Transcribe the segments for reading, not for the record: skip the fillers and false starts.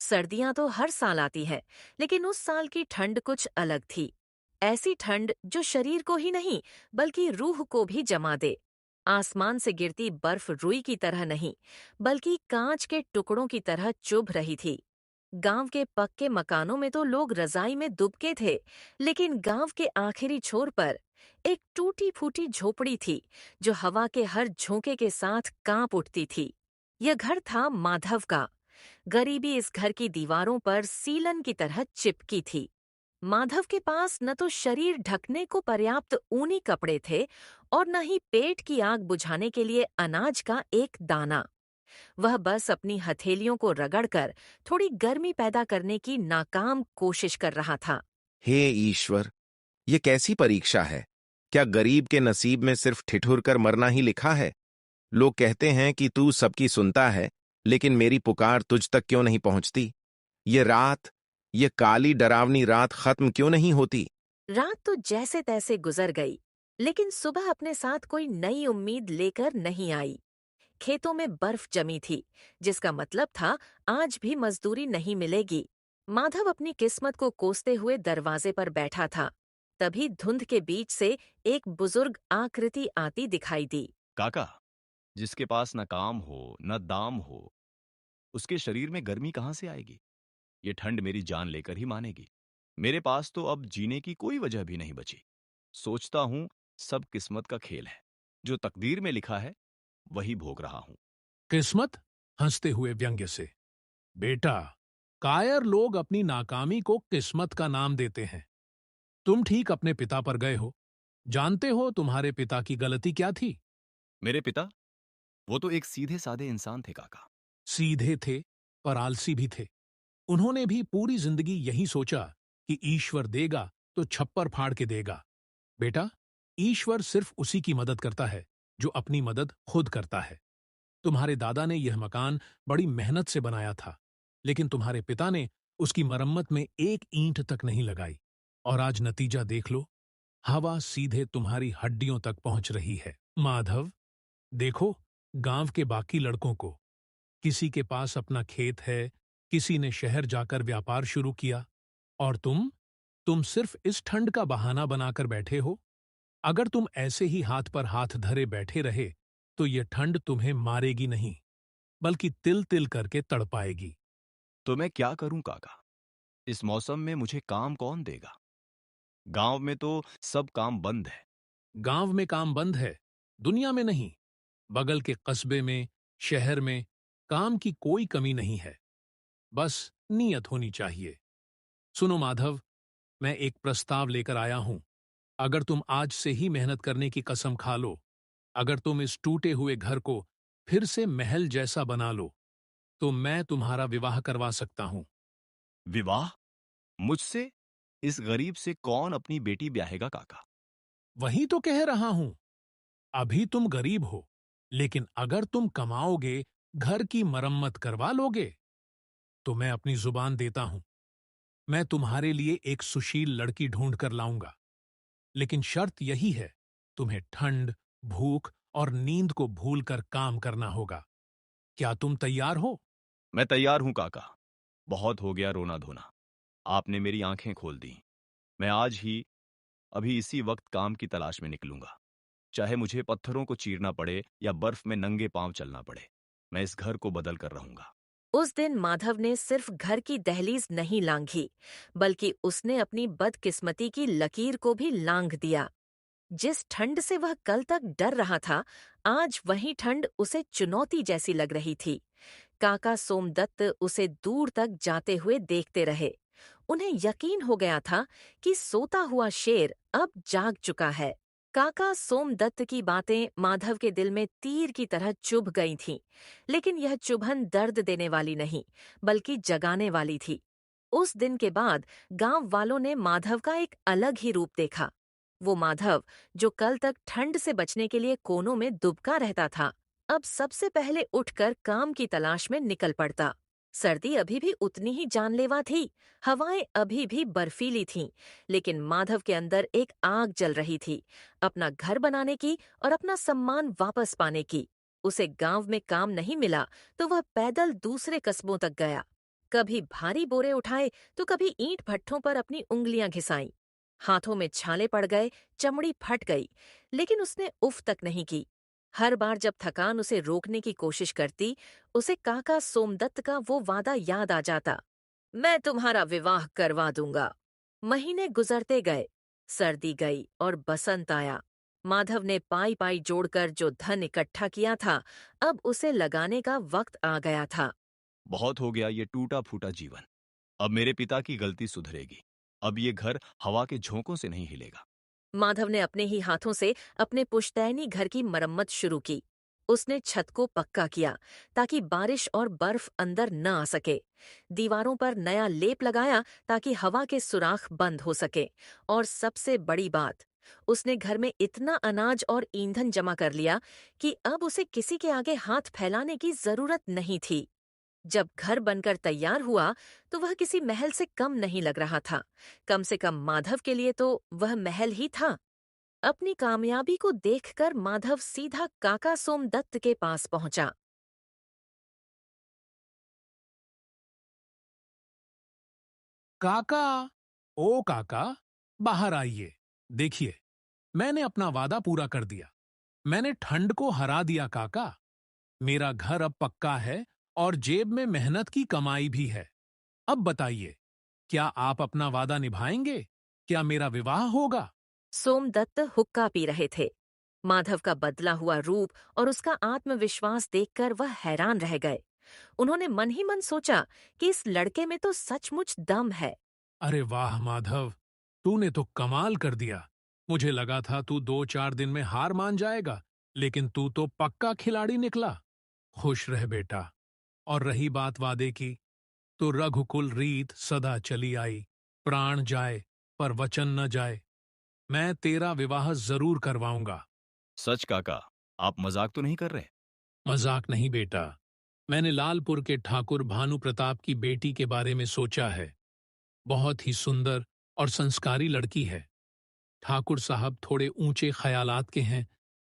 सर्दियां तो हर साल आती है, लेकिन उस साल की ठंड कुछ अलग थी। ऐसी ठंड जो शरीर को ही नहीं बल्कि रूह को भी जमा दे। आसमान से गिरती बर्फ रुई की तरह नहीं, बल्कि कांच के टुकड़ों की तरह चुभ रही थी। गांव के पक्के मकानों में तो लोग रजाई में दुबके थे, लेकिन गांव के आखिरी छोर पर एक टूटी फूटी झोपड़ी थी जो हवा के हर झोंके के साथ कांप उठती थी। यह घर था माधव का। गरीबी इस घर की दीवारों पर सीलन की तरह चिपकी थी। माधव के पास न तो शरीर ढकने को पर्याप्त ऊनी कपड़े थे और न ही पेट की आग बुझाने के लिए अनाज का एक दाना। वह बस अपनी हथेलियों को रगड़कर थोड़ी गर्मी पैदा करने की नाकाम कोशिश कर रहा था। हे ईश्वर, ये कैसी परीक्षा है? क्या गरीब के नसीब में सिर्फ ठिठुर कर मरना ही लिखा है? लोग कहते हैं कि तू सबकी सुनता है, लेकिन मेरी पुकार तुझ तक क्यों नहीं पहुंचती? ये रात, ये काली डरावनी रात खत्म क्यों नहीं होती? रात तो जैसे तैसे गुजर गई, लेकिन सुबह अपने साथ कोई नई उम्मीद लेकर नहीं आई। खेतों में बर्फ जमी थी, जिसका मतलब था आज भी मजदूरी नहीं मिलेगी। माधव अपनी किस्मत को कोसते हुए दरवाजे पर बैठा था। तभी धुंध के बीच से एक बुजुर्ग आकृति आती दिखाई दी। काका, जिसके पास न काम हो न दाम हो, उसके शरीर में गर्मी कहां से आएगी? ये ठंड मेरी जान लेकर ही मानेगी। मेरे पास तो अब जीने की कोई वजह भी नहीं बची। सोचता हूं सब किस्मत का खेल है। जो तकदीर में लिखा है वही भोग रहा हूं। किस्मत? हंसते हुए व्यंग्य से। बेटा, कायर लोग अपनी नाकामी को किस्मत का नाम देते हैं। तुम ठीक अपने पिता पर गए हो। जानते हो तुम्हारे पिता की गलती क्या थी? मेरे पिता, वो तो एक सीधे साधे इंसान थे काका। सीधे थे, पर आलसी भी थे। उन्होंने भी पूरी जिंदगी यही सोचा कि ईश्वर देगा तो छप्पर फाड़ के देगा। बेटा, ईश्वर सिर्फ उसी की मदद करता है जो अपनी मदद खुद करता है। तुम्हारे दादा ने यह मकान बड़ी मेहनत से बनाया था, लेकिन तुम्हारे पिता ने उसकी मरम्मत में एक ईंट तक नहीं लगाई। और आज नतीजा देख लो, हवा सीधे तुम्हारी हड्डियों तक पहुंच रही है। माधव, देखो गांव के बाकी लड़कों को। किसी के पास अपना खेत है, किसी ने शहर जाकर व्यापार शुरू किया, और तुम सिर्फ इस ठंड का बहाना बनाकर बैठे हो। अगर तुम ऐसे ही हाथ पर हाथ धरे बैठे रहे, तो ये ठंड तुम्हें मारेगी नहीं, बल्कि तिल तिल करके तड़पाएगी। तो मैं क्या करूं काका? इस मौसम में मुझे काम कौन देगा? गांव में तो सब काम बंद है। गांव में काम बंद है, दुनिया में नहीं। बगल के कस्बे में, शहर में काम की कोई कमी नहीं है। बस नीयत होनी चाहिए। सुनो माधव, मैं एक प्रस्ताव लेकर आया हूं। अगर तुम आज से ही मेहनत करने की कसम खा लो, अगर तुम इस टूटे हुए घर को फिर से महल जैसा बना लो, तो मैं तुम्हारा विवाह करवा सकता हूं। विवाह? मुझसे? इस गरीब से कौन अपनी बेटी ब्याहेगा काका? वही तो कह रहा हूं। अभी तुम गरीब हो, लेकिन अगर तुम कमाओगे, घर की मरम्मत करवा लोगे, तो मैं अपनी जुबान देता हूं, मैं तुम्हारे लिए एक सुशील लड़की ढूंढ कर लाऊंगा। लेकिन शर्त यही है, तुम्हें ठंड, भूख और नींद को भूलकर काम करना होगा। क्या तुम तैयार हो? मैं तैयार हूं काका। बहुत हो गया रोना धोना। आपने मेरी आंखें खोल दी। मैं आज ही, अभी इसी वक्त काम की तलाश में निकलूंगा। चाहे मुझे पत्थरों को चीरना पड़े या बर्फ में नंगे पांव चलना पड़े, मैं इस घर को बदल कर रहूंगा। उस दिन माधव ने सिर्फ घर की दहलीज नहीं लांघी, बल्कि उसने अपनी बदकिस्मती की लकीर को भी लांघ दिया। जिस ठंड से वह कल तक डर रहा था, आज वही ठंड उसे चुनौती जैसी लग रही थी। काका सोमदत्त उसे दूर तक जाते हुए देखते रहे। उन्हें यकीन हो गया था कि सोता हुआ शेर अब जाग चुका है। काका सोमदत्त की बातें माधव के दिल में तीर की तरह चुभ गई थीं, लेकिन यह चुभन दर्द देने वाली नहीं, बल्कि जगाने वाली थी। उस दिन के बाद गांव वालों ने माधव का एक अलग ही रूप देखा। वो माधव, जो कल तक ठंड से बचने के लिए कोनों में दुबका रहता था, अब सबसे पहले उठकर काम की तलाश में निकल पड़ता। सर्दी अभी भी उतनी ही जानलेवा थी, हवाएं अभी भी बर्फीली थीं, लेकिन माधव के अंदर एक आग जल रही थी, अपना घर बनाने की और अपना सम्मान वापस पाने की। उसे गांव में काम नहीं मिला तो वह पैदल दूसरे कस्बों तक गया। कभी भारी बोरे उठाए तो कभी ईंट भट्ठों पर अपनी उंगलियां घिसाईं। हाथों में छाले पड़ गए, चमड़ी फट गई, लेकिन उसने उफ तक नहीं की। हर बार जब थकान उसे रोकने की कोशिश करती, उसे काका सोमदत्त का वो वादा याद आ जाता, मैं तुम्हारा विवाह करवा दूंगा। महीने गुजरते गए, सर्दी गई और बसंत आया। माधव ने पाई पाई जोड़कर जो धन इकट्ठा किया था, अब उसे लगाने का वक्त आ गया था। बहुत हो गया ये टूटा फूटा जीवन। अब मेरे पिता की गलती सुधरेगी। अब ये घर हवा के झोंकों से नहीं हिलेगा। माधव ने अपने ही हाथों से अपने पुश्तैनी घर की मरम्मत शुरू की। उसने छत को पक्का किया ताकि बारिश और बर्फ अंदर न आ सके। दीवारों पर नया लेप लगाया ताकि हवा के सुराख बंद हो सके। और सबसे बड़ी बात, उसने घर में इतना अनाज और ईंधन जमा कर लिया कि अब उसे किसी के आगे हाथ फैलाने की जरूरत नहीं थी। जब घर बनकर तैयार हुआ तो वह किसी महल से कम नहीं लग रहा था। कम से कम माधव के लिए तो वह महल ही था। अपनी कामयाबी को देखकर माधव सीधा काका सोमदत्त के पास पहुंचा। काका, ओ काका, बाहर आइए। देखिए, मैंने अपना वादा पूरा कर दिया। मैंने ठंड को हरा दिया काका। मेरा घर अब पक्का है और जेब में मेहनत की कमाई भी है। अब बताइए, क्या आप अपना वादा निभाएंगे? क्या मेरा विवाह होगा? सोमदत्त हुक्का पी रहे थे। माधव का बदला हुआ रूप और उसका आत्मविश्वास देखकर वह हैरान रह गए। उन्होंने मन ही मन सोचा कि इस लड़के में तो सचमुच दम है। अरे वाह माधव, तूने तो कमाल कर दिया। मुझे लगा था तू 2-4 दिन में हार मान जाएगा, लेकिन तू तो पक्का खिलाड़ी निकला। खुश रह बेटा। और रही बात वादे की, तो रघुकुल रीत सदा चली आई। प्राण जाए पर वचन न जाए। मैं तेरा विवाह जरूर करवाऊंगा। सच काका, आप मजाक तो नहीं कर रहे? मजाक नहीं बेटा। मैंने लालपुर के ठाकुर भानु प्रताप की बेटी के बारे में सोचा है। बहुत ही सुंदर और संस्कारी लड़की है। ठाकुर साहब थोड़े ऊंचे ख्यालात के हैं,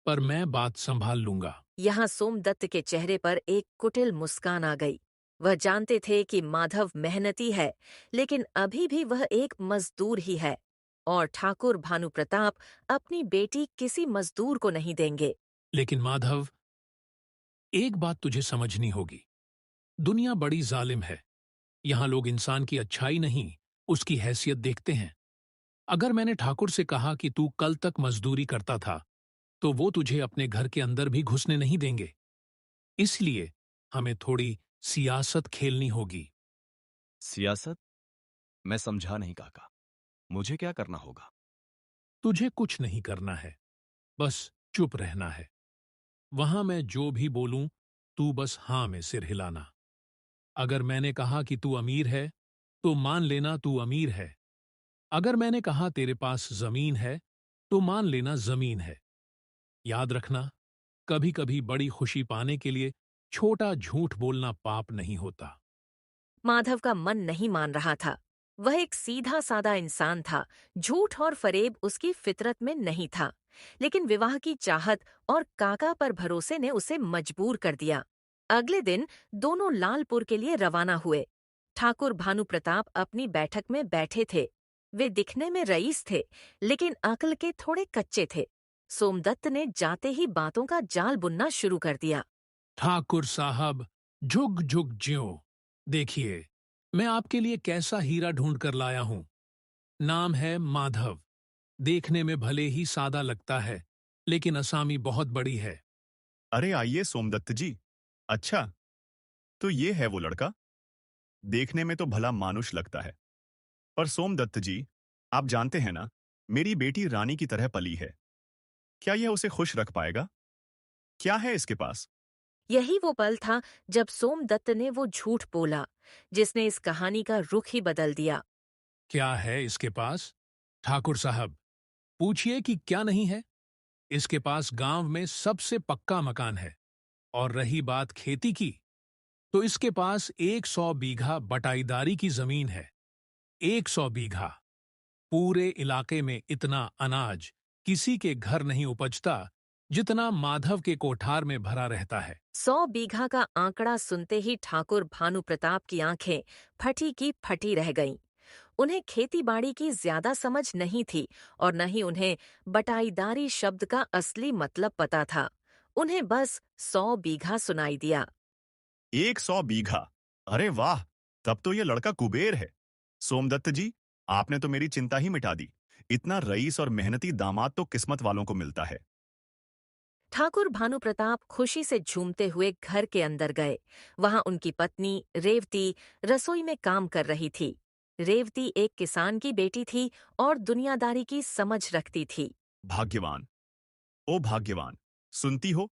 पर मैं बात संभाल लूंगा। यहाँ सोमदत्त के चेहरे पर एक कुटिल मुस्कान आ गई। वह जानते थे कि माधव मेहनती है, लेकिन अभी भी वह एक मजदूर ही है। और ठाकुर भानु प्रताप अपनी बेटी किसी मजदूर को नहीं देंगे। लेकिन माधव, एक बात तुझे समझनी होगी। दुनिया बड़ी जालिम है। यहाँ लोग इंसान की अच्छाई नहीं, उसकी हैसियत देखते हैं। अगर मैंने ठाकुर से कहा कि तू कल तक मजदूरी करता था, तो वो तुझे अपने घर के अंदर भी घुसने नहीं देंगे। इसलिए हमें थोड़ी सियासत खेलनी होगी। सियासत? मैं समझा नहीं काका। मुझे क्या करना होगा? तुझे कुछ नहीं करना है, बस चुप रहना है। वहां मैं जो भी बोलूं, तू बस हां में सिर हिलाना। अगर मैंने कहा कि तू अमीर है, तो मान लेना तू अमीर है। अगर मैंने कहा तेरे पास जमीन है, तो मान लेना जमीन है। याद रखना, कभी कभी बड़ी खुशी पाने के लिए छोटा झूठ बोलना पाप नहीं होता। माधव का मन नहीं मान रहा था। वह एक सीधा सादा इंसान था। झूठ और फरेब उसकी फितरत में नहीं था। लेकिन विवाह की चाहत और काका पर भरोसे ने उसे मजबूर कर दिया। अगले दिन दोनों लालपुर के लिए रवाना हुए। ठाकुर भानु प्रताप अपनी बैठक में बैठे थे। वे दिखने में रईस थे, लेकिन अक्ल के थोड़े कच्चे थे। सोमदत्त ने जाते ही बातों का जाल बुनना शुरू कर दिया। ठाकुर साहब, झुक झुक ज्यों। देखिए, मैं आपके लिए कैसा हीरा ढूंढ कर लाया हूं। नाम है माधव। देखने में भले ही सादा लगता है, लेकिन असामी बहुत बड़ी है। अरे आइए सोमदत्त जी। अच्छा, तो ये है वो लड़का। देखने में तो भला मानुष लगता है। पर सोमदत्त जी, आप जानते हैं ना, मेरी बेटी रानी की तरह पली है। क्या यह उसे खुश रख पाएगा? क्या है इसके पास? यही वो पल था जब सोमदत्त ने वो झूठ बोला, जिसने इस कहानी का रुख ही बदल दिया। क्या है इसके पास? ठाकुर साहब, पूछिए कि क्या नहीं है। इसके पास गांव में सबसे पक्का मकान है। और रही बात खेती की, तो इसके पास 100 बीघा बटाईदारी की जमीन है। 100 बीघा। पूरे इलाके में इतना अनाज किसी के घर नहीं उपजता, जितना माधव के कोठार में भरा रहता है। 100 बीघा का आंकड़ा सुनते ही ठाकुर भानु प्रताप की आंखें फटी की फटी रह गईं। उन्हें खेती बाड़ी की ज्यादा समझ नहीं थी और न ही उन्हें बटाईदारी शब्द का असली मतलब पता था। उन्हें बस 100 बीघा सुनाई दिया। 100 बीघा? अरे वाह! तब तो ये लड़का कुबेर है। सोमदत्त जी, आपने तो मेरी चिंता ही मिटा दी। इतना रईस और मेहनती दामाद तो किस्मत वालों को मिलता है। ठाकुर भानु प्रताप खुशी से झूमते हुए घर के अंदर गए। वहां उनकी पत्नी रेवती रसोई में काम कर रही थी। रेवती एक किसान की बेटी थी और दुनियादारी की समझ रखती थी। भाग्यवान, ओ भाग्यवान, सुनती हो?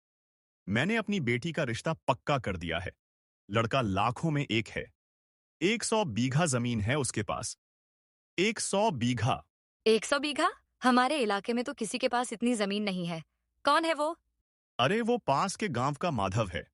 मैंने अपनी बेटी का रिश्ता पक्का कर दिया है। लड़का लाखों में एक है। 100 बीघा जमीन है उसके पास। 100 बीघा। 100 बीघा? हमारे इलाके में तो किसी के पास इतनी जमीन नहीं है। कौन है वो? अरे वो पास के गांव का माधव है।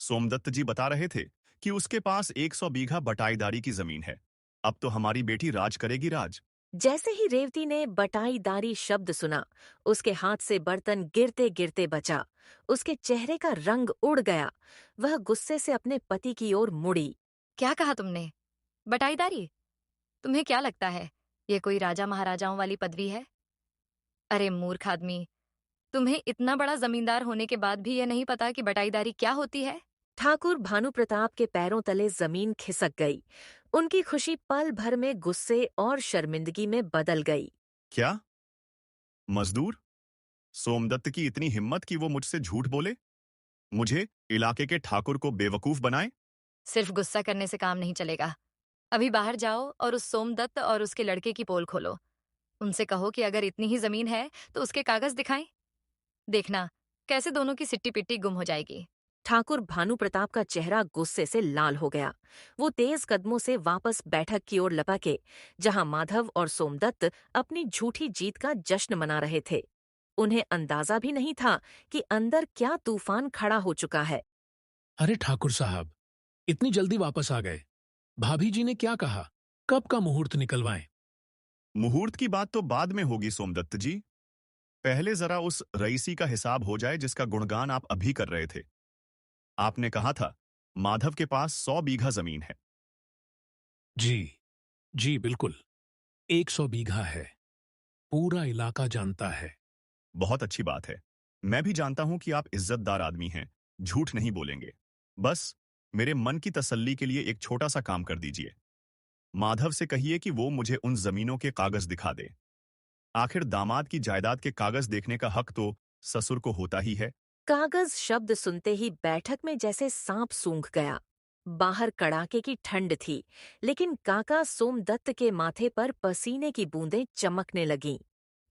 सोमदत्त जी बता रहे थे कि उसके पास 100 बीघा बटाईदारी की जमीन है। अब तो हमारी बेटी राज करेगी राज। जैसे ही रेवती ने बटाईदारी शब्द सुना, उसके हाथ से बर्तन गिरते गिरते बचा। उसके चेहरे का रंग उड़ गया। वह गुस्से से अपने पति की ओर मुड़ी। क्या कहा तुमने? बटाईदारी? तुम्हें क्या लगता है ये कोई राजा महाराजाओं वाली पदवी है? अरे मूर्ख आदमी, तुम्हें इतना बड़ा जमींदार होने के बाद भी ये नहीं पता कि बटाईदारी क्या होती है? ठाकुर भानु प्रताप के पैरों तले जमीन खिसक गई। उनकी खुशी पल भर में गुस्से और शर्मिंदगी में बदल गई। क्या? मजदूर? सोमदत्त की इतनी हिम्मत कि वो मुझसे झूठ बोले? मुझे, इलाके के ठाकुर को बेवकूफ बनाए? सिर्फ गुस्सा करने से काम नहीं चलेगा। अभी बाहर जाओ और उस सोमदत्त और उसके लड़के की पोल खोलो। उनसे कहो कि अगर इतनी ही जमीन है तो उसके कागज दिखाएं। देखना कैसे दोनों की सिट्टी पिट्टी गुम हो जाएगी। ठाकुर भानु प्रताप का चेहरा गुस्से से लाल हो गया। वो तेज कदमों से वापस बैठक की ओर लपके, जहां माधव और सोमदत्त अपनी झूठी जीत का जश्न मना रहे थे। उन्हें अंदाजा भी नहीं था कि अंदर क्या तूफान खड़ा हो चुका है। अरे ठाकुर साहब, इतनी जल्दी वापस आ गए। भाभी जी ने क्या कहा? कब का मुहूर्त निकलवाएं? मुहूर्त की बात तो बाद में होगी सोमदत्त जी। पहले जरा उस रईसी का हिसाब हो जाए जिसका गुणगान आप अभी कर रहे थे। आपने कहा था माधव के पास 100 बीघा जमीन है। जी, जी बिल्कुल। 100 बीघा है। पूरा इलाका जानता है। बहुत अच्छी बात है। मैं भी जानता हूं कि आप इज्जतदार आदमी हैं, झूठ नहीं बोलेंगे। बस मेरे मन की तसल्ली के लिए एक छोटा सा काम कर दीजिए। माधव से कहिए कि वो मुझे उन जमीनों के कागज दिखा दे। आखिर दामाद की जायदाद के कागज देखने का हक तो ससुर को होता ही है। कागज शब्द सुनते ही बैठक में जैसे सांप सूंघ गया। बाहर कड़ाके की ठंड थी, लेकिन काका सोमदत्त के माथे पर पसीने की बूंदें चमकने लगीं।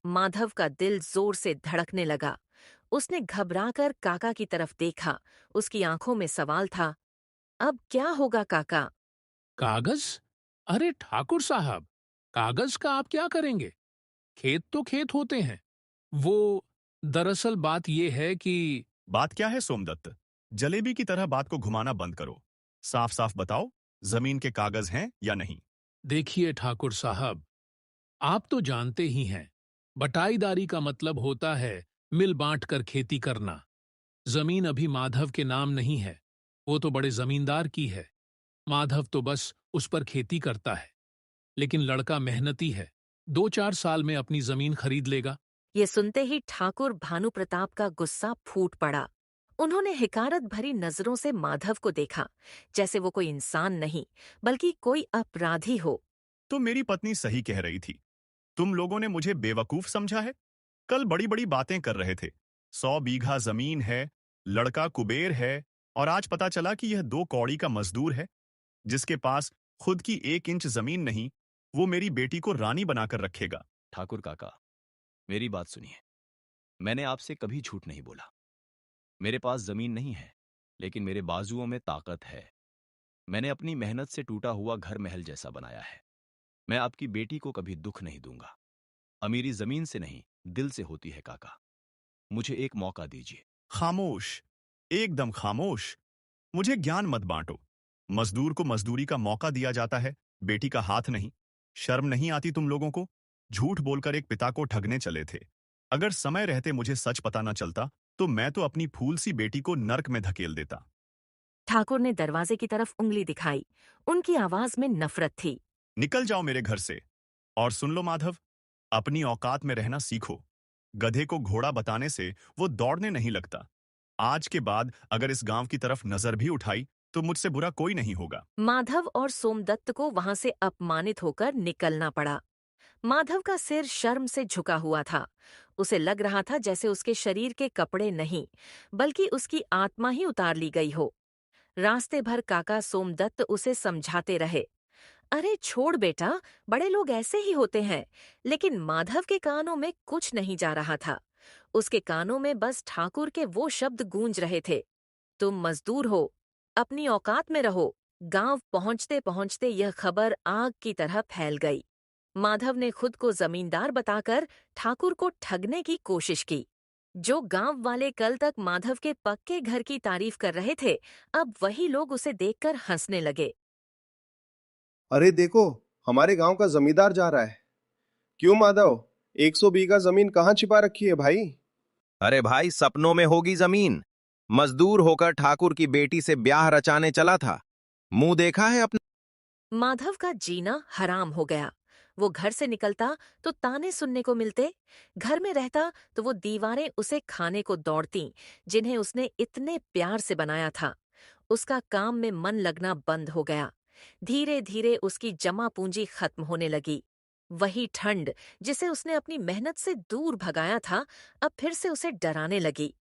माधव का दिल जोर से धड़कने लगा। उसने घबराकर काका की तरफ देखा। उसकी आंखों में सवाल था। अब क्या होगा काका? कागज? अरे ठाकुर साहब, कागज का आप क्या करेंगे? खेत तो खेत होते हैं। वो दरअसल बात ये है कि बात क्या है सोमदत्त? जलेबी की तरह बात को घुमाना बंद करो। साफ साफ बताओ, जमीन के कागज हैं या नहीं? देखिए ठाकुर साहब, आप तो जानते ही हैं, बटाईदारी का मतलब होता है मिल बांट कर खेती करना। जमीन अभी माधव के नाम नहीं है, वो तो बड़े जमींदार की है। माधव तो बस उस पर खेती करता है, लेकिन लड़का मेहनती है। 2-4 साल में अपनी जमीन खरीद लेगा। ये सुनते ही ठाकुर भानु प्रताप का गुस्सा फूट पड़ा। उन्होंने हिकारत भरी नजरों से माधव को देखा, जैसे वो कोई इंसान नहीं बल्कि कोई अपराधी हो। तो मेरी पत्नी सही कह रही थी। तुम लोगों ने मुझे बेवकूफ समझा है। कल बड़ी बड़ी बातें कर रहे थे। 100 बीघा जमीन है, लड़का कुबेर है, और आज पता चला कि यह 2 कौड़ी का मजदूर है जिसके पास खुद की 1 इंच जमीन नहीं। वो मेरी बेटी को रानी बनाकर रखेगा। ठाकुर काका, मेरी बात सुनिए। मैंने आपसे कभी झूठ नहीं बोला। मेरे पास जमीन नहीं है, लेकिन मेरे बाजुओं में ताकत है। मैंने अपनी मेहनत से टूटा हुआ घर महल जैसा बनाया है। मैं आपकी बेटी को कभी दुख नहीं दूंगा। अमीरी जमीन से नहीं, दिल से होती है काका। मुझे एक मौका दीजिए। खामोश, एकदम खामोश। मुझे ज्ञान मत बांटो। मजदूर को मजदूरी का मौका दिया जाता है, बेटी का हाथ नहीं। शर्म नहीं आती तुम लोगों को? झूठ बोलकर एक पिता को ठगने चले थे। अगर समय रहते मुझे सच पता न चलता तो मैं तो अपनी फूल सी बेटी को नर्क में धकेल देता। ठाकुर ने दरवाजे की तरफ उंगली दिखाई। उनकी आवाज में नफरत थी। निकल जाओ मेरे घर से। और सुन लो माधव, अपनी औकात में रहना सीखो। गधे को घोड़ा बताने से वो दौड़ने नहीं लगता। आज के बाद अगर इस गांव की तरफ नजर भी उठाई तो मुझसे बुरा कोई नहीं होगा। माधव और सोमदत्त को वहां से अपमानित होकर निकलना पड़ा। माधव का सिर शर्म से झुका हुआ था। उसे लग रहा था जैसे उसके शरीर के कपड़े नहीं, बल्कि उसकी आत्मा ही उतार ली गई हो। रास्ते भर काका सोमदत्त उसे समझाते रहे, अरे छोड़ बेटा, बड़े लोग ऐसे ही होते हैं। लेकिन माधव के कानों में कुछ नहीं जा रहा था। उसके कानों में बस ठाकुर के वो शब्द गूंज रहे थे, तुम मजदूर हो, अपनी औकात में रहो। गांव पहुंचते पहुंचते यह खबर आग की तरह फैल गई। माधव ने खुद को जमींदार बताकर ठाकुर को ठगने की कोशिश की। जो गांव वाले कल तक माधव के पक्के घर की तारीफ कर रहे थे, अब वही लोग उसे देखकर हंसने लगे। अरे देखो, हमारे गांव का जमींदार जा रहा है। क्यों माधव, 100 बीघा जमीन कहाँ छिपा रखी है भाई? अरे भाई, सपनों में होगी जमीन। मजदूर होकर ठाकुर की बेटी से ब्याह रचाने चला था। मुंह देखा है अपना? माधव का जीना हराम हो गया। वो घर से निकलता तो ताने सुनने को मिलते, घर में रहता तो वो दीवारें उसे खाने को दौड़तीं, जिन्हें उसने इतने प्यार से बनाया था। उसका काम में मन लगना बंद हो गया। धीरे धीरे उसकी जमा पूंजी खत्म होने लगी। वही ठंड जिसे उसने अपनी मेहनत से दूर भगाया था, अब फिर से उसे डराने लगी।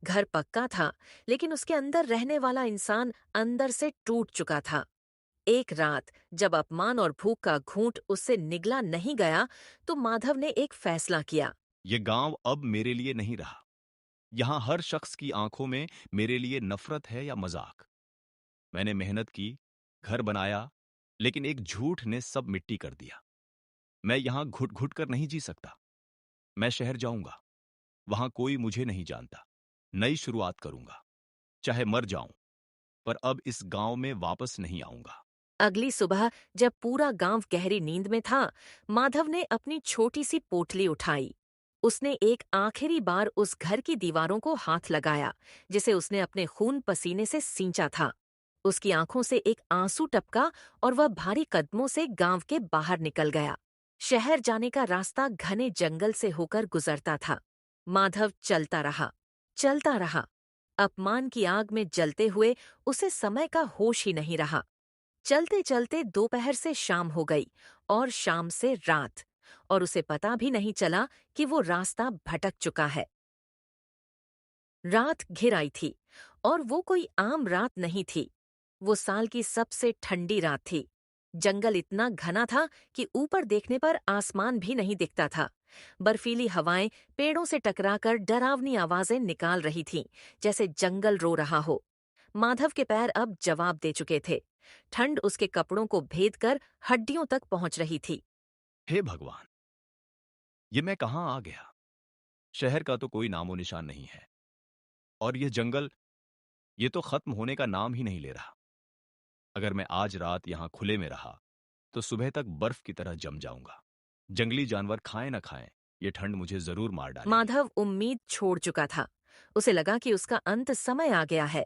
घर पक्का था, लेकिन उसके अंदर रहने वाला इंसान अंदर से टूट चुका था। एक रात जब अपमान और भूख का घूंट उससे निगला नहीं गया, तो माधव ने एक फैसला किया। ये गांव अब मेरे लिए नहीं रहा। यहां हर शख्स की आंखों में मेरे लिए नफरत है या मजाक। मैंने मेहनत की, घर बनाया, लेकिन एक झूठ ने सब मिट्टी कर दिया। मैं यहां घुट घुट कर नहीं जी सकता। मैं शहर जाऊंगा। वहां कोई मुझे नहीं जानता। नई शुरुआत करूंगा, चाहे मर जाऊं, पर अब इस गांव में वापस नहीं आऊंगा। अगली सुबह जब पूरा गांव गहरी नींद में था, माधव ने अपनी छोटी सी पोटली उठाई। उसने एक आखिरी बार उस घर की दीवारों को हाथ लगाया, जिसे उसने अपने खून पसीने से सींचा था। उसकी आंखों से एक आंसू टपका और वह भारी कदमों से गांव के बाहर निकल गया। शहर जाने का रास्ता घने जंगल से होकर गुजरता था। माधव चलता रहा, चलता रहा। अपमान की आग में जलते हुए उसे समय का होश ही नहीं रहा। चलते चलते दोपहर से शाम हो गई और शाम से रात, और उसे पता भी नहीं चला कि वो रास्ता भटक चुका है। रात घिर आई थी, और वो कोई आम रात नहीं थी। वो साल की सबसे ठंडी रात थी। जंगल इतना घना था कि ऊपर देखने पर आसमान भी नहीं दिखता था। बर्फीली हवाएं पेड़ों से टकराकर डरावनी आवाजें निकाल रही थीं, जैसे जंगल रो रहा हो। माधव के पैर अब जवाब दे चुके थे। ठंड उसके कपड़ों को भेद कर हड्डियों तक पहुंच रही थी। हे भगवान, ये मैं कहां आ गया? शहर का तो कोई नामो निशान नहीं है, और यह जंगल, ये तो खत्म होने का नाम ही नहीं ले रहा। अगर मैं आज रात यहां खुले में रहा तो सुबह तक बर्फ की तरह जम जाऊंगा। जंगली जानवर खाएं ना खाएं, ये ठंड मुझे जरूर मार डालेगी। माधव उम्मीद छोड़ चुका था। उसे लगा कि उसका अंत समय आ गया है।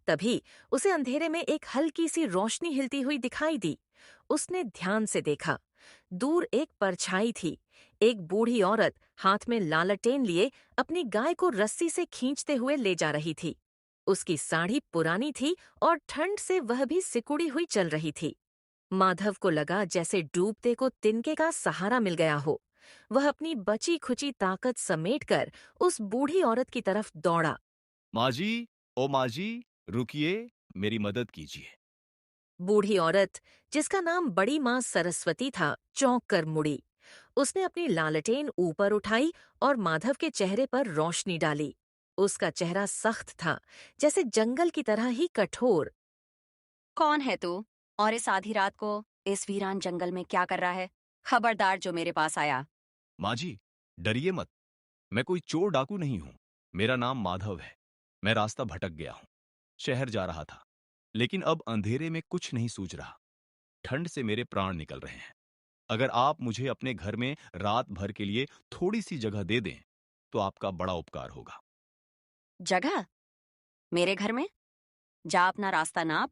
तभी उसे अंधेरे में एक हल्की सी रोशनी हिलती हुई दिखाई दी। उसने ध्यान से देखा। दूर एक परछाई थी। एक बूढ़ी औरत हाथ में लालटेन लिए अपनी गाय को रस्सी से खींचते हुए ले जा रही थी। उसकी साड़ी पुरानी थी और ठंड से वह भी सिकुड़ी हुई चल रही थी। माधव को लगा जैसे डूबते को तिनके का सहारा मिल गया हो। वह अपनी बची खुची ताकत समेटकर उस बूढ़ी औरत की तरफ दौड़ा। माँ जी, ओ माँ जी, रुकिए, मेरी मदद कीजिए। बूढ़ी औरत, जिसका नाम बड़ी माँ सरस्वती था, चौंक कर मुड़ी। उसने अपनी लालटेन ऊपर उठाई और माधव के चेहरे पर रोशनी डाली। उसका चेहरा सख्त था, जैसे जंगल की तरह ही कठोर। कौन है तू? और इस आधी रात को इस वीरान जंगल में क्या कर रहा है? खबरदार जो मेरे पास आया। माँ जी, डरिए मत। मैं कोई चोर डाकू नहीं हूं। मेरा नाम माधव है। मैं रास्ता भटक गया हूं। शहर जा रहा था, लेकिन अब अंधेरे में कुछ नहीं सूझ रहा। ठंड से मेरे प्राण निकल रहे हैं। अगर आप मुझे अपने घर में रात भर के लिए थोड़ी सी जगह दे दें, तो आपका बड़ा उपकार होगा। जगह? मेरे घर में? जा अपना रास्ता नाप।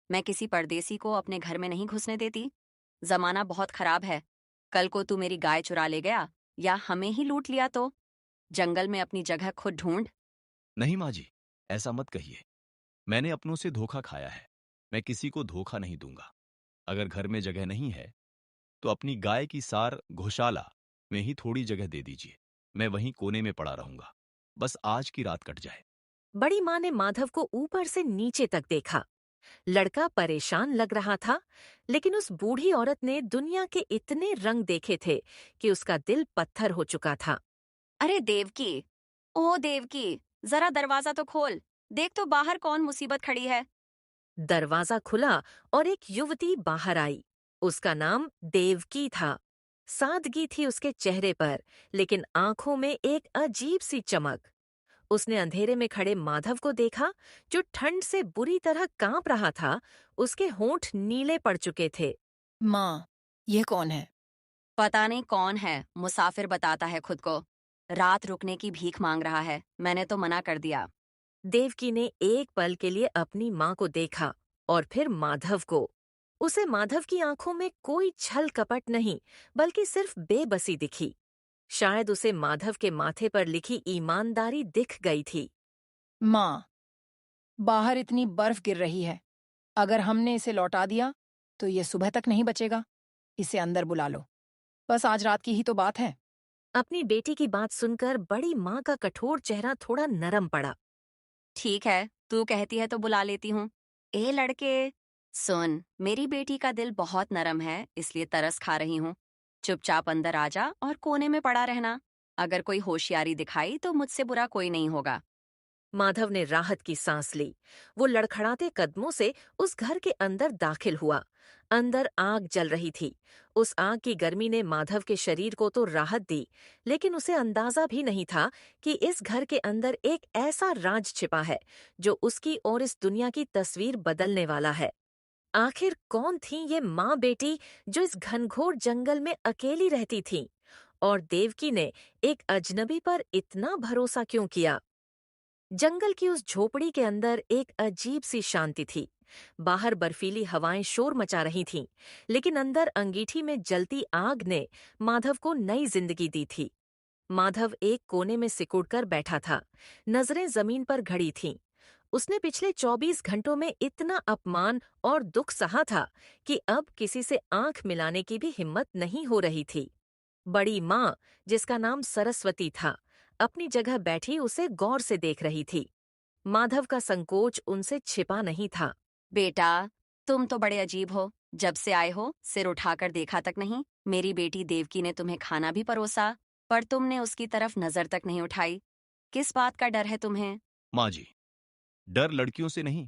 मैं किसी परदेसी को अपने घर में नहीं घुसने देती। जमाना बहुत खराब है। कल को तू मेरी गाय चुरा ले गया या हमें ही लूट लिया तो जंगल में अपनी जगह खुद ढूंढ। नहीं माँ जी, ऐसा मत कहिए। मैंने अपनों से धोखा खाया है। मैं किसी को धोखा नहीं दूंगा। अगर घर में जगह नहीं है तो अपनी गाय की सार गौशाला में ही थोड़ी जगह दे दीजिए। मैं वहीं कोने में पड़ा रहूंगा। बस आज की रात कट जाए। बड़ी माँ ने माधव को ऊपर से नीचे तक देखा। लड़का परेशान लग रहा था, लेकिन उस बूढ़ी औरत ने दुनिया के इतने रंग देखे थे कि उसका दिल पत्थर हो चुका था। अरे देवकी, ओ देवकी, जरा दरवाजा तो खोल। देख तो बाहर कौन मुसीबत खड़ी है। दरवाजा खुला और एक युवती बाहर आई। उसका नाम देवकी था। सादगी थी उसके चेहरे पर, लेकिन आंखों में एक अजीब सी चमक। उसने अंधेरे में खड़े माधव को देखा, जो ठंड से बुरी तरह कांप रहा था। उसके होंठ नीले पड़ चुके थे। माँ, ये कौन है? पता नहीं कौन है, मुसाफिर बताता है खुद को। रात रुकने की भीख मांग रहा है। मैंने तो मना कर दिया। देवकी ने एक पल के लिए अपनी माँ को देखा और फिर माधव को। उसे माधव की आंखों में कोई छल कपट नहीं, बल्कि सिर्फ बेबसी दिखी। शायद उसे माधव के माथे पर लिखी ईमानदारी दिख गई थी। माँ, बाहर इतनी बर्फ गिर रही है। अगर हमने इसे लौटा दिया तो ये सुबह तक नहीं बचेगा। इसे अंदर बुला लो। बस आज रात की ही तो बात है। अपनी बेटी की बात सुनकर बड़ी माँ का कठोर चेहरा थोड़ा नरम पड़ा। ठीक है, तू कहती है तो बुला लेती हूँ। ए लड़के, सुन, मेरी बेटी का दिल बहुत नरम है, इसलिए तरस खा रही हूँ। चुपचाप अंदर आ जा और कोने में पड़ा रहना। अगर कोई होशियारी दिखाई तो मुझसे बुरा कोई नहीं होगा। माधव ने राहत की सांस ली। वो लड़खड़ाते कदमों से उस घर के अंदर दाखिल हुआ। अंदर आग जल रही थी। उस आग की गर्मी ने माधव के शरीर को तो राहत दी, लेकिन उसे अंदाजा भी नहीं था कि इस घर के अंदर एक ऐसा राज छिपा है जो उसकी और इस दुनिया की तस्वीर बदलने वाला है। आखिर कौन थी ये माँ बेटी जो इस घनघोर जंगल में अकेली रहती थीं? और देवकी ने एक अजनबी पर इतना भरोसा क्यों किया? जंगल की उस झोपड़ी के अंदर एक अजीब सी शांति थी। बाहर बर्फीली हवाएं शोर मचा रही थीं, लेकिन अंदर अंगीठी में जलती आग ने माधव को नई जिंदगी दी थी। माधव एक कोने में सिकुड़कर बैठा था। नजरें जमीन पर घड़ी थीं। उसने पिछले 24 घंटों में इतना अपमान और दुख सहा था कि अब किसी से आंख मिलाने की भी हिम्मत नहीं हो रही थी। बड़ी माँ, जिसका नाम सरस्वती था, अपनी जगह बैठी उसे गौर से देख रही थी। माधव का संकोच उनसे छिपा नहीं था। बेटा, तुम तो बड़े अजीब हो। जब से आए हो सिर उठाकर देखा तक नहीं। मेरी बेटी देवकी ने तुम्हें खाना भी परोसा, पर तुमने उसकी तरफ नजर तक नहीं उठाई। किस बात का डर है तुम्हें? माँ जी, डर लड़कियों से नहीं,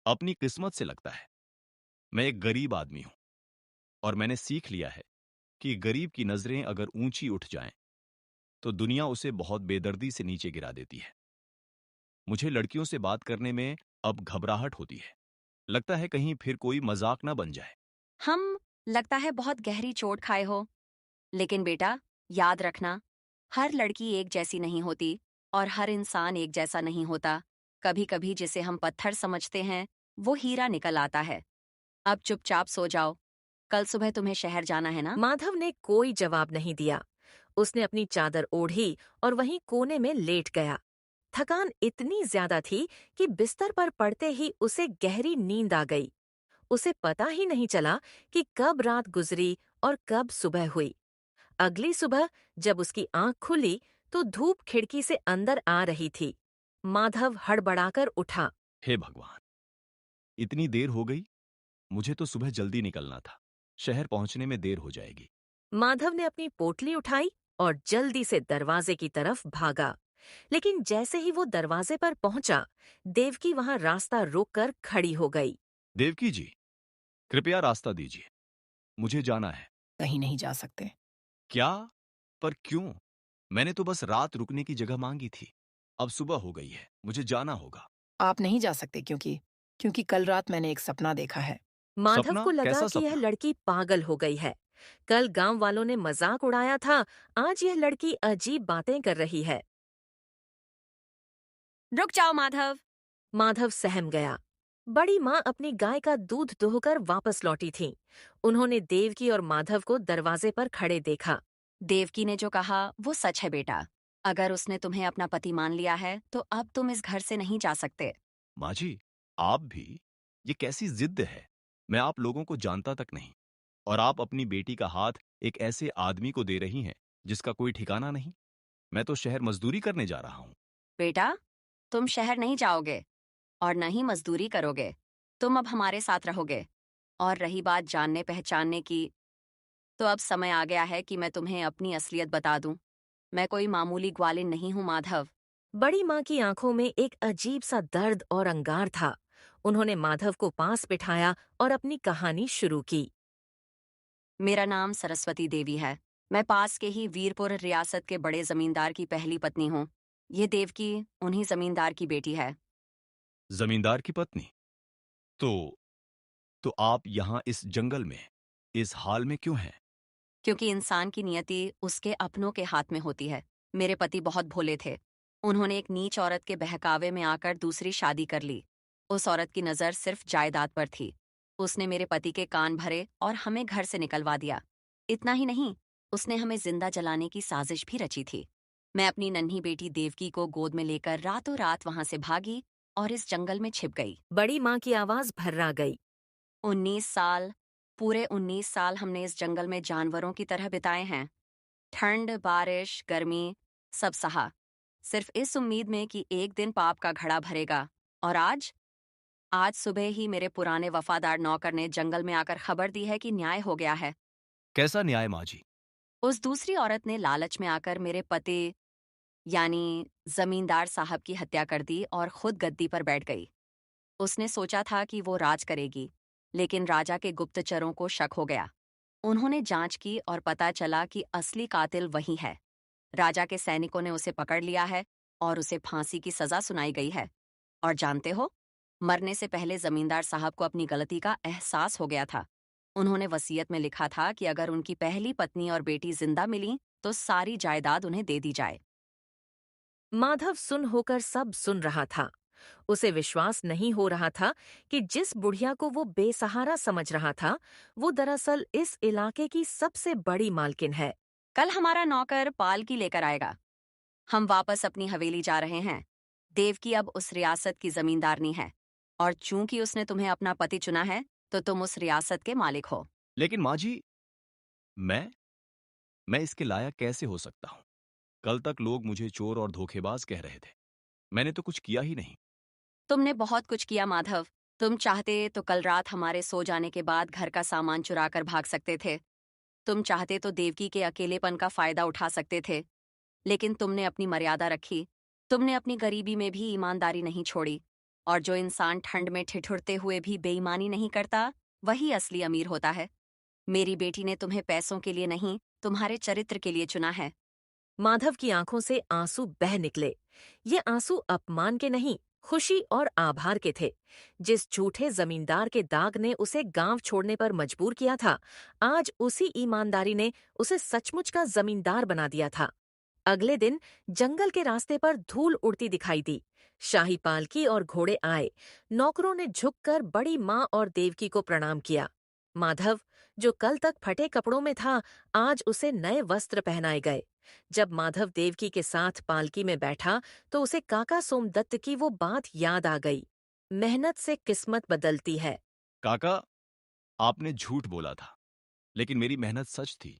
अपनी किस्मत से लगता है। मैं एक गरीब आदमी हूं और मैंने सीख लिया है कि गरीब की नजरें अगर ऊंची उठ जाएं तो दुनिया उसे बहुत बेदर्दी से नीचे गिरा देती है। मुझे लड़कियों से बात करने में अब घबराहट होती है। लगता है कहीं फिर कोई मजाक ना बन जाए। हम लगता है बहुत गहरी चोट खाए हो। लेकिन बेटा, याद रखना, हर लड़की एक जैसी नहीं होती और हर इंसान एक जैसा नहीं होता। कभी कभी जिसे हम पत्थर समझते हैं वो हीरा निकल आता है। अब चुपचाप सो जाओ। कल सुबह तुम्हें शहर जाना है ना? माधव ने कोई जवाब नहीं दिया। उसने अपनी चादर ओढ़ी और वहीं कोने में लेट गया। थकान इतनी ज्यादा थी कि बिस्तर पर पड़ते ही उसे गहरी नींद आ गई। उसे पता ही नहीं चला कि कब रात गुजरी और कब सुबह हुई। अगली सुबह जब उसकी आंख खुली तो धूप खिड़की से अंदर आ रही थी। माधव हड़बड़ाकर उठा। हे भगवान, इतनी देर हो गई। मुझे तो सुबह जल्दी निकलना था। शहर पहुंचने में देर हो जाएगी। माधव ने अपनी पोटली उठाई और जल्दी से दरवाजे की तरफ भागा। लेकिन जैसे ही वो दरवाजे पर पहुंचा, देवकी वहां रास्ता रोककर खड़ी हो गई। देवकी जी, कृपया रास्ता दीजिए। मुझे जाना है। कहीं नहीं जा सकते। क्या? पर क्यों? मैंने तो बस रात रुकने की जगह मांगी थी। अब सुबह हो गई है, मुझे जाना होगा। आप नहीं जा सकते क्योंकि कल रात मैंने एक सपना देखा है। माधव सपना? को लगा कैसा कि यह सपना? लड़की पागल हो गई है। कल गांव वालों ने मजाक उड़ाया था, आज यह लड़की अजीब बातें कर रही है। रुक जाओ माधव। माधव सहम गया। बड़ी माँ अपनी गाय का दूध दोहकर वापस लौटी थीं। उन्होंने देवकी और माधव को दरवाजे पर खड़े देखा। देवकी ने जो कहा वो सच है बेटा। अगर उसने तुम्हें अपना पति मान लिया है तो अब तुम इस घर से नहीं जा सकते। माँ जी, आप भी? ये कैसी जिद है? मैं आप लोगों को जानता तक नहीं, और आप अपनी बेटी का हाथ एक ऐसे आदमी को दे रही हैं जिसका कोई ठिकाना नहीं। मैं तो शहर मजदूरी करने जा रहा हूँ। बेटा, तुम शहर नहीं जाओगे और न ही मजदूरी करोगे। तुम अब हमारे साथ रहोगे। और रही बात जानने पहचानने की, तो अब समय आ गया है कि मैं तुम्हें अपनी असलियत बता दूं। मैं कोई मामूली ग्वालिन नहीं हूं माधव। बड़ी माँ की आंखों में एक अजीब सा दर्द और अंगार था। उन्होंने माधव को पास बिठाया और अपनी कहानी शुरू की। मेरा नाम सरस्वती देवी है। मैं पास के ही वीरपुर रियासत के बड़े जमींदार की पहली पत्नी हूँ। ये देवकी उन्हीं जमींदार की बेटी है। जमींदार की पत्नी? तो तो आप यहाँ इस जंगल में, इस हाल में क्यों हैं? क्योंकि इंसान की नियति उसके अपनों के हाथ में होती है। मेरे पति बहुत भोले थे। उन्होंने एक नीच औरत के बहकावे में आकर दूसरी शादी कर ली। उस औरत की नज़र सिर्फ जायदाद पर थी। उसने मेरे पति के कान भरे और हमें घर से निकलवा दिया। इतना ही नहीं, उसने हमें जिंदा जलाने की साजिश भी रची थी। मैं अपनी नन्ही बेटी देवकी को गोद में लेकर रातों रात वहां से भागी और इस जंगल में छिप गई। बड़ी माँ की आवाज भर्रा गई। 19 साल, पूरे 19 साल हमने इस जंगल में जानवरों की तरह बिताए हैं। ठंड, बारिश, गर्मी, सब सहा, सिर्फ इस उम्मीद में कि एक दिन पाप का घड़ा भरेगा। और आज सुबह ही मेरे पुराने वफादार नौकर ने जंगल में आकर खबर दी है कि न्याय हो गया है। कैसा न्याय माँ जी? उस दूसरी औरत ने लालच में आकर मेरे पति यानी जमींदार साहब की हत्या कर दी और खुद गद्दी पर बैठ गई। उसने सोचा था कि वो राज करेगी, लेकिन राजा के गुप्तचरों को शक हो गया। उन्होंने जांच की और पता चला कि असली कातिल वही है। राजा के सैनिकों ने उसे पकड़ लिया है और उसे फांसी की सजा सुनाई गई है। और जानते हो, मरने से पहले जमींदार साहब को अपनी गलती का एहसास हो गया था। उन्होंने वसीयत में लिखा था कि अगर उनकी पहली पत्नी और बेटी जिंदा मिली तो सारी जायदाद उन्हें दे दी जाए। माधव सुन होकर सब सुन रहा था। उसे विश्वास नहीं हो रहा था कि जिस बुढ़िया को वो बेसहारा समझ रहा था, वो दरअसल इस इलाके की सबसे बड़ी मालकिन है। कल हमारा नौकर पालकी लेकर आएगा। हम वापस अपनी हवेली जा रहे हैं। देवकी अब उस रियासत की जमींदारनी है, और चूंकि उसने तुम्हें अपना पति चुना है तो तुम उस रियासत के मालिक हो। लेकिन माँ जी, मैं इसके लायक कैसे हो सकता हूँ? कल तक लोग मुझे चोर और धोखेबाज कह रहे थे। मैंने तो कुछ किया ही नहीं। तुमने बहुत कुछ किया माधव। तुम चाहते तो कल रात हमारे सो जाने के बाद घर का सामान चुराकर भाग सकते थे। तुम चाहते तो देवकी के अकेलेपन का फायदा उठा सकते थे, लेकिन तुमने अपनी मर्यादा रखी। तुमने अपनी गरीबी में भी ईमानदारी नहीं छोड़ी। और जो इंसान ठंड में ठिठुरते हुए भी बेईमानी नहीं करता, वही असली अमीर होता है। मेरी बेटी ने तुम्हें पैसों के लिए नहीं, तुम्हारे चरित्र के लिए चुना है। माधव की आंखों से आंसू बह निकले। ये आंसू अपमान के नहीं, खुशी और आभार के थे। जिस झूठे जमींदार के दाग ने उसे गांव छोड़ने पर मजबूर किया था, आज उसी ईमानदारी ने उसे सचमुच का जमींदार बना दिया था। अगले दिन जंगल के रास्ते पर धूल उड़ती दिखाई दी। शाही पालकी और घोड़े आए। नौकरों ने झुककर बड़ी माँ और देवकी को प्रणाम किया। माधव, जो कल तक फटे कपड़ों में था, आज उसे नए वस्त्र पहनाए गए। जब माधव देवकी के साथ पालकी में बैठा तो उसे काका सोमदत्त की वो बात याद आ गई। मेहनत से किस्मत बदलती है। काका, आपने झूठ बोला था, लेकिन मेरी मेहनत सच थी।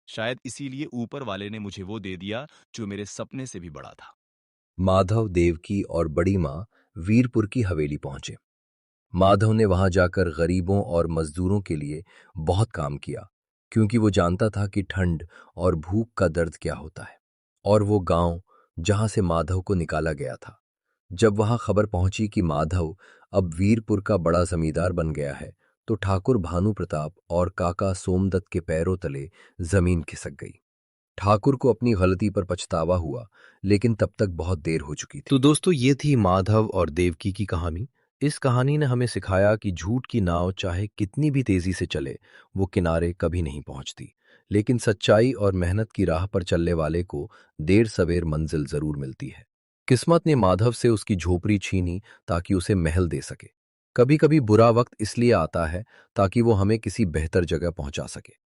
शायद इसीलिए ऊपर वाले ने मुझे वो दे दिया जो मेरे सपने से भी बड़ा था। माधव, देवकी और बड़ी माँ वीरपुर की हवेली पहुंचे। माधव ने वहां जाकर गरीबों और मजदूरों के लिए बहुत काम किया, क्योंकि वो जानता था कि ठंड और भूख का दर्द क्या होता है। और वो गांव जहां से माधव को निकाला गया था, जब वहां खबर पहुंची कि माधव अब वीरपुर का बड़ा जमींदार बन गया है, तो ठाकुर भानु प्रताप और काका सोमदत्त के पैरों तले जमीन खिसक गई। ठाकुर को अपनी गलती पर पछतावा हुआ, लेकिन तब तक बहुत देर हो चुकी थी। तो दोस्तों, ये थी माधव और देवकी की कहानी। इस कहानी ने हमें सिखाया कि झूठ की नाव चाहे कितनी भी तेजी से चले, वो किनारे कभी नहीं पहुंचती, लेकिन सच्चाई और मेहनत की राह पर चलने वाले को देर सवेर मंजिल जरूर मिलती है। किस्मत ने माधव से उसकी झोपड़ी छीनी ताकि उसे महल दे सके। कभी कभी बुरा वक्त इसलिए आता है ताकि वो हमें किसी बेहतर जगह पहुंचा सके।